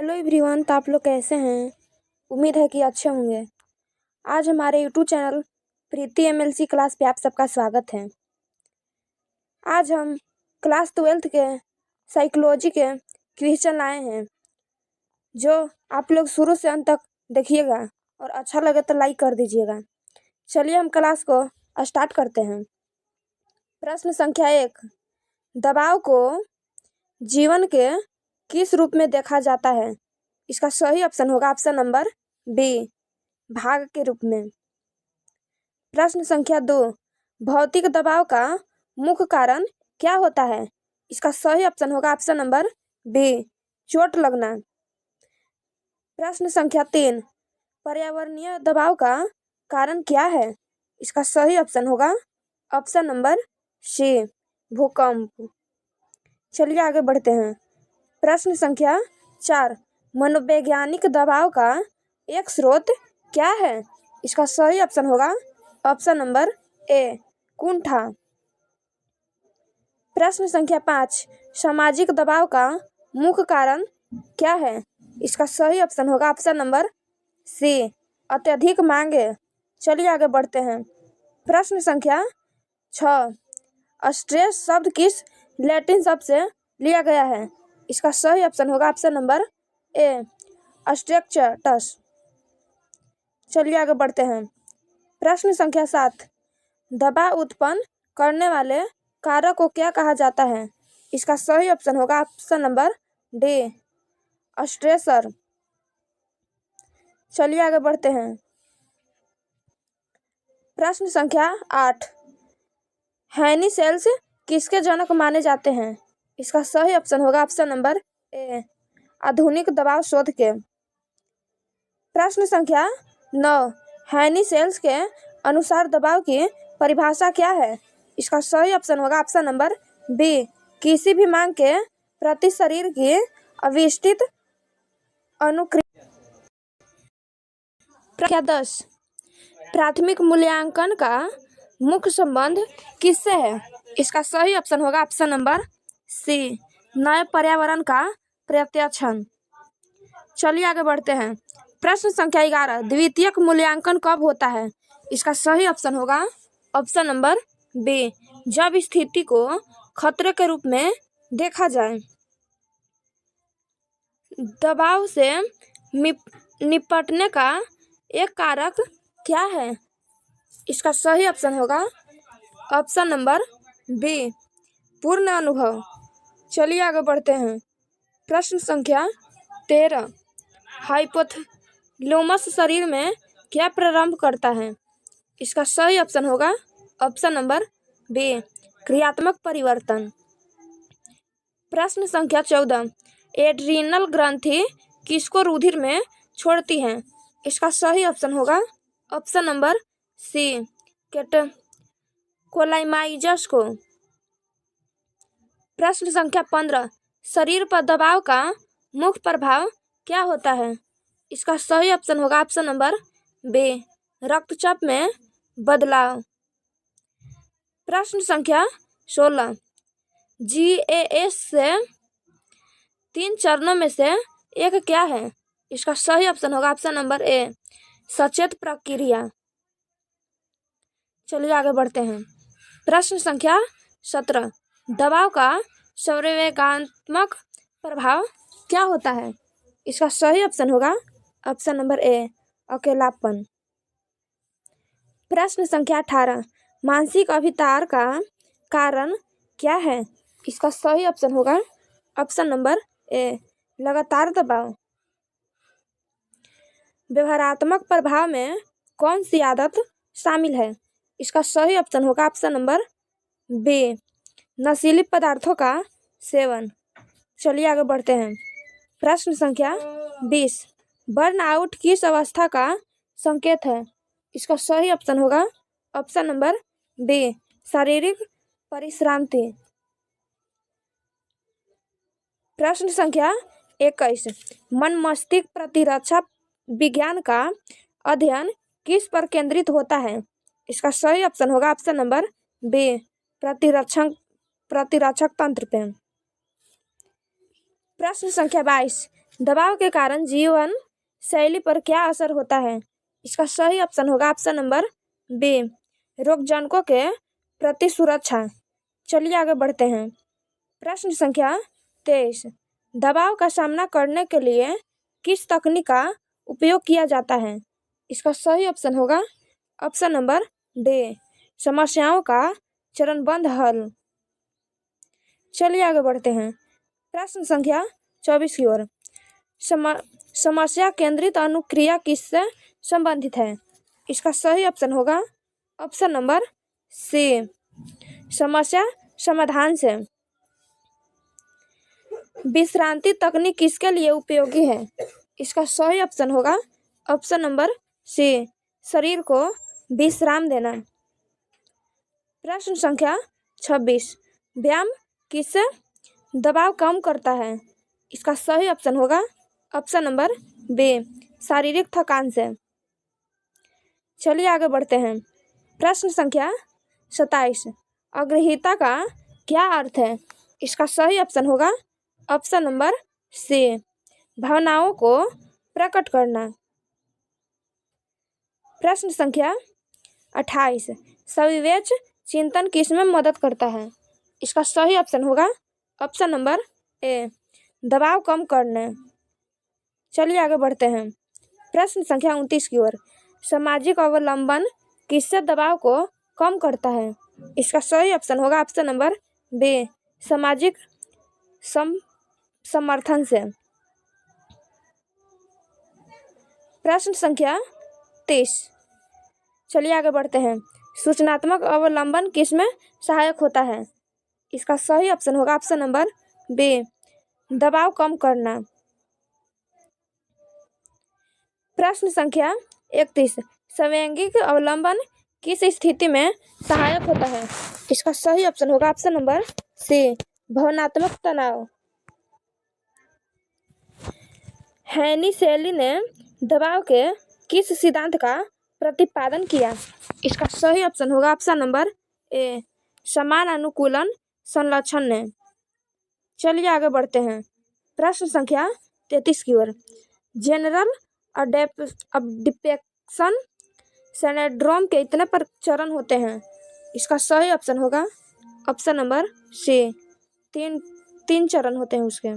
Hello everyone, तो आप लोग कैसे हैं। उम्मीद है कि अच्छे होंगे। आज हमारे यूट्यूब चैनल प्रीति एमएलसी क्लास पे आप सबका स्वागत है। आज हम क्लास 12th के साइकोलॉजी के क्वेश्चन लाए हैं, जो आप लोग शुरू से अंत तक देखिएगा और अच्छा लगे तो लाइक कर दीजिएगा। चलिए हम क्लास को स्टार्ट करते हैं। प्रश्न संख्या 1, दबाव को जीवन के किस रूप में देखा जाता है? इसका सही ऑप्शन होगा ऑप्शन नंबर बी, भाग के रूप में। प्रश्न संख्या 2, भौतिक दबाव का मुख्य कारण क्या होता है? इसका सही ऑप्शन होगा ऑप्शन नंबर बी, चोट लगना। प्रश्न संख्या 3, पर्यावरणीय दबाव का कारण क्या है? इसका सही ऑप्शन होगा ऑप्शन नंबर सी, भूकंप। चलिए आगे बढ़ते हैं। प्रश्न संख्या 4, मनोवैज्ञानिक दबाव का एक स्रोत क्या है? इसका सही ऑप्शन होगा ऑप्शन नंबर ए, कुंठा। प्रश्न संख्या 5, सामाजिक दबाव का मुख्य कारण क्या है? इसका सही ऑप्शन होगा ऑप्शन नंबर सी, अत्यधिक मांगे। चलिए आगे बढ़ते हैं। प्रश्न संख्या 6, स्ट्रेस शब्द किस लैटिन शब्द से लिया गया है? इसका सही ऑप्शन होगा ऑप्शन नंबर ए, स्ट्रक्चरस। चलिए आगे बढ़ते हैं। प्रश्न संख्या 7, दबाव उत्पन्न करने वाले कारक को क्या कहा जाता है? इसका सही ऑप्शन होगा ऑप्शन नंबर डी, स्ट्रेसर। चलिए आगे बढ़ते हैं। प्रश्न संख्या 8, हैनी सेल्स किसके जनक माने जाते हैं? इसका सही ऑप्शन होगा ऑप्शन नंबर ए, आधुनिक दबाव शोध के। प्रश्न संख्या 9, हैनी सेल्स के अनुसार दबाव की परिभाषा क्या है? इसका सही ऑप्शन होगा ऑप्शन नंबर बी, किसी भी मांग के प्रति शरीर की अविष्टित अनुक्रिया। संख्या 10, प्राथमिक मूल्यांकन का मुख्य संबंध किससे है? इसका सही ऑप्शन होगा ऑप्शन नंबर सी, नए पर्यावरण का प्रत्यक्षण। चलिए आगे बढ़ते हैं। प्रश्न संख्या 11, द्वितीयक मूल्यांकन कब होता है? इसका सही ऑप्शन होगा ऑप्शन नंबर बी, जब स्थिति को खतरे के रूप में देखा जाए। दबाव से निपटने का एक कारक क्या है? इसका सही ऑप्शन होगा ऑप्शन नंबर बी, पूर्ण अनुभव। चलिए आगे बढ़ते हैं। प्रश्न संख्या 13, हाइपोथैलेमस शरीर में क्या प्रारंभ करता है? इसका सही ऑप्शन होगा ऑप्शन नंबर बी, क्रियात्मक परिवर्तन। प्रश्न संख्या 14, एड्रीनल ग्रंथि किसको रुधिर में छोड़ती है? इसका सही ऑप्शन होगा ऑप्शन नंबर सी, कैटेकोलाइमाइजस को। प्रश्न संख्या 15, शरीर पर दबाव का मुख्य प्रभाव क्या होता है? इसका सही ऑप्शन होगा ऑप्शन नंबर बी, रक्तचाप में बदलाव। प्रश्न संख्या 16, जीएएस से 3 चरणों में से एक क्या है? इसका सही ऑप्शन होगा ऑप्शन नंबर ए, सचेत प्रक्रिया। चलिए आगे बढ़ते हैं। प्रश्न संख्या 17, दबाव का संवेगात्मक प्रभाव क्या होता है? इसका सही ऑप्शन होगा ऑप्शन नंबर ए, अकेलापन। प्रश्न संख्या 18, मानसिक अभितार का कारण क्या है? इसका सही ऑप्शन होगा ऑप्शन नंबर ए, लगातार दबाव। व्यवहारात्मक प्रभाव में कौन सी आदत शामिल है? इसका सही ऑप्शन होगा ऑप्शन नंबर बी, नशीले पदार्थों का सेवन। चलिए आगे बढ़ते हैं। प्रश्न संख्या 20, बर्नआउट किस अवस्था का संकेत है? इसका सही ऑप्शन होगा ऑप्शन नंबर बी, शारीरिक परिश्रांति। प्रश्न संख्या 21, मन मस्तिष्क प्रतिरक्षा विज्ञान का अध्ययन किस पर केंद्रित होता है? इसका सही ऑप्शन होगा ऑप्शन नंबर बी, प्रतिरक्षक तंत्र पे। प्रश्न संख्या 22, दबाव के कारण जीवन शैली पर क्या असर होता है? इसका सही ऑप्शन होगा ऑप्शन नंबर बी, रोगजनकों के प्रति सुरक्षा। चलिए आगे बढ़ते हैं। प्रश्न संख्या 23, दबाव का सामना करने के लिए किस तकनीक का उपयोग किया जाता है? इसका सही ऑप्शन होगा ऑप्शन नंबर डी, समस्याओं का चरणबद्ध हल। चलिए आगे बढ़ते हैं। प्रश्न संख्या 24 की ओर। समस्या केंद्रित अनुक्रिया किससे संबंधित है? इसका सही ऑप्शन होगा ऑप्शन नंबर सी, समस्या समाधान से। विश्रांति तकनीक किसके लिए उपयोगी है? इसका सही ऑप्शन होगा ऑप्शन नंबर सी, शरीर को विश्राम देना। प्रश्न संख्या 26, व्यायाम किससे दबाव कम करता है? इसका सही ऑप्शन होगा ऑप्शन नंबर बी, शारीरिक थकान से। चलिए आगे बढ़ते हैं। प्रश्न संख्या 27, अग्रहीता का क्या अर्थ है? इसका सही ऑप्शन होगा ऑप्शन नंबर सी, भावनाओं को प्रकट करना। प्रश्न संख्या 28, सविवेच चिंतन किसमें मदद करता है? इसका सही ऑप्शन होगा ऑप्शन नंबर ए, दबाव कम करना। चलिए आगे बढ़ते हैं। प्रश्न संख्या 29 की ओर। सामाजिक अवलंबन किससे दबाव को कम करता है? इसका सही ऑप्शन होगा ऑप्शन नंबर बी, सामाजिक समर्थन से। प्रश्न संख्या 30, चलिए आगे बढ़ते हैं। सूचनात्मक अवलंबन किसमें सहायक होता है? इसका सही ऑप्शन होगा ऑप्शन नंबर बी, दबाव कम करना। प्रश्न संख्या 31, संवैगिक अवलंबन किस स्थिति में सहायक होता है? इसका सही ऑप्शन होगा ऑप्शन नंबर सी, भावनात्मक तनाव। हेनी शैली ने दबाव के किस सिद्धांत का प्रतिपादन किया? इसका सही ऑप्शन होगा ऑप्शन नंबर ए, समान अनुकूलन संरक्षण ने। चलिए आगे बढ़ते हैं। प्रश्न संख्या 33 की ओर। जनरल अडेप्शन सिंड्रोम के इतने चरण होते हैं? इसका सही ऑप्शन होगा ऑप्शन नंबर सी, तीन चरण होते हैं उसके।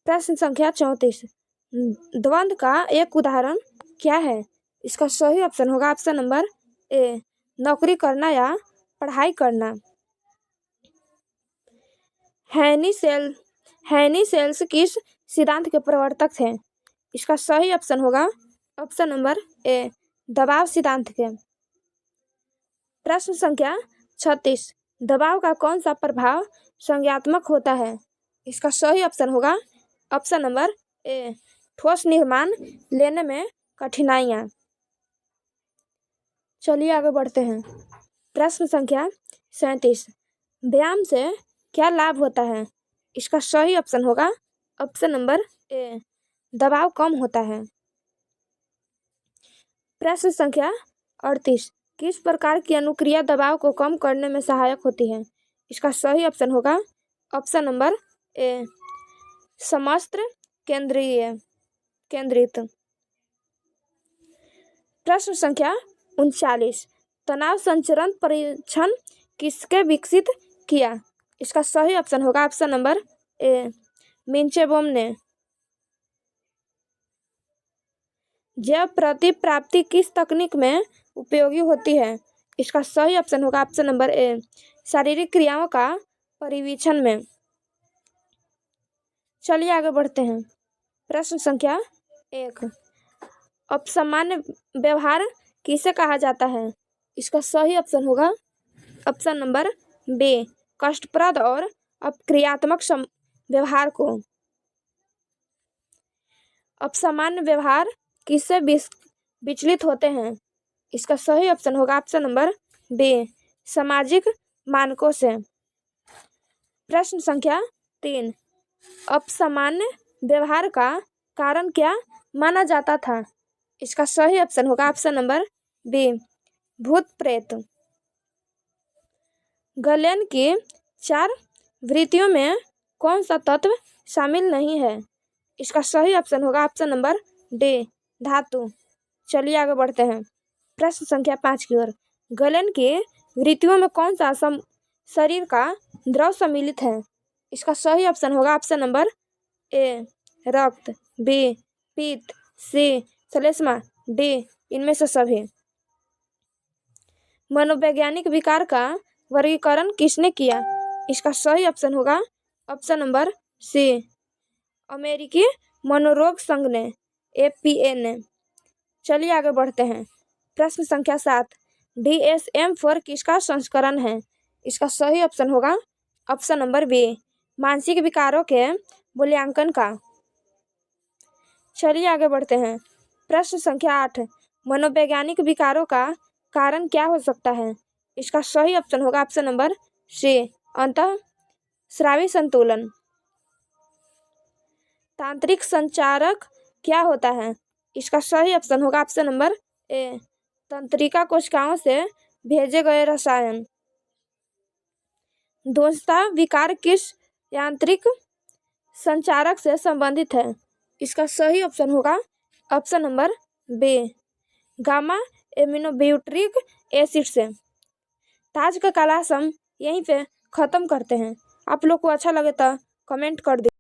प्रश्न संख्या 34, द्वंद्व का एक उदाहरण क्या है? इसका सही ऑप्शन होगा ऑप्शन नंबर ए, नौकरी करना या पढ़ाई करना। हेनी सेल्स किस सिद्धांत के प्रवर्तक थे? इसका सही ऑप्शन होगा ऑप्शन नंबर ए, दबाव सिद्धांत के। प्रश्न संख्या 36, दबाव का कौन सा प्रभाव संज्ञात्मक होता है? इसका सही ऑप्शन होगा ऑप्शन नंबर ए, ठोस निर्माण लेने में कठिनाइयाँ। चलिए आगे बढ़ते हैं। प्रश्न संख्या 37, व्यायाम से क्या लाभ होता है? इसका सही ऑप्शन होगा ऑप्शन नंबर ए, दबाव कम होता है। प्रश्न संख्या 38, किस प्रकार की अनुक्रिया दबाव को कम करने में सहायक होती है? इसका सही ऑप्शन होगा ऑप्शन नंबर ए, समस्त्र केंद्रित। प्रश्न संख्या 39, तनाव संचरण परीक्षण किसके विकसित किया? इसका सही ऑप्शन होगा ऑप्शन नंबर ए, मिन्चेबोम ने। जैव प्रतिप्राप्ति किस तकनीक में उपयोगी होती है? इसका सही ऑप्शन होगा ऑप्शन नंबर ए, शारीरिक क्रियाओं का परिवीक्षण में। चलिए आगे बढ़ते हैं। प्रश्न संख्या 1, अपसामान्य व्यवहार किसे कहा जाता है? इसका सही ऑप्शन होगा ऑप्शन नंबर बी, कष्टप्रद और अपक्रियात्मक व्यवहार को। अपसामान्य व्यवहार किससे विचलित होते हैं? इसका सही ऑप्शन होगा ऑप्शन नंबर बी, सामाजिक मानकों से। प्रश्न संख्या 3, अपसामान्य व्यवहार का कारण क्या माना जाता था? इसका सही ऑप्शन होगा ऑप्शन नंबर बी, भूत प्रेत। गलेन की 4 वृत्तियों में कौन सा तत्व शामिल नहीं है? इसका सही ऑप्शन होगा ऑप्शन नंबर डी, धातु। चलिए आगे बढ़ते हैं प्रश्न संख्या 5 की ओर। गलन की वृत्तियों में कौन सा शरीर का द्रव सम्मिलित है? इसका सही ऑप्शन होगा ऑप्शन नंबर ए, रक्त, बी, पित्त, सी, श्लेष्मा, डी, इनमें से सभी। मनोवैज्ञानिक विकार का वर्गीकरण किसने किया? इसका सही ऑप्शन होगा ऑप्शन नंबर सी, अमेरिकी मनोरोग संघ ने, APA ने। चलिए आगे बढ़ते हैं प्रश्न संख्या 7। DSM-4 किसका संस्करण है? इसका सही ऑप्शन होगा ऑप्शन नंबर बी, मानसिक विकारों के मूल्यांकन का। चलिए आगे बढ़ते हैं प्रश्न संख्या 8। मनोवैज्ञानिक विकारों का कारण क्या हो सकता है? इसका सही ऑप्शन होगा ऑप्शन नंबर सी, अंतःस्रावी संतुलन। तांत्रिक संचारक क्या होता है? इसका सही ऑप्शन होगा ऑप्शन नंबर ए, तंत्रिका कोशिकाओं से भेजे गए रसायन। दोषता विकार किस यांत्रिक संचारक से संबंधित है? इसका सही ऑप्शन होगा option number B, gamma aminobutyric acid से। आज का क्लास हम यहीं पे ख़त्म करते हैं। आप लोग को अच्छा लगे तो कमेंट कर दीजिए।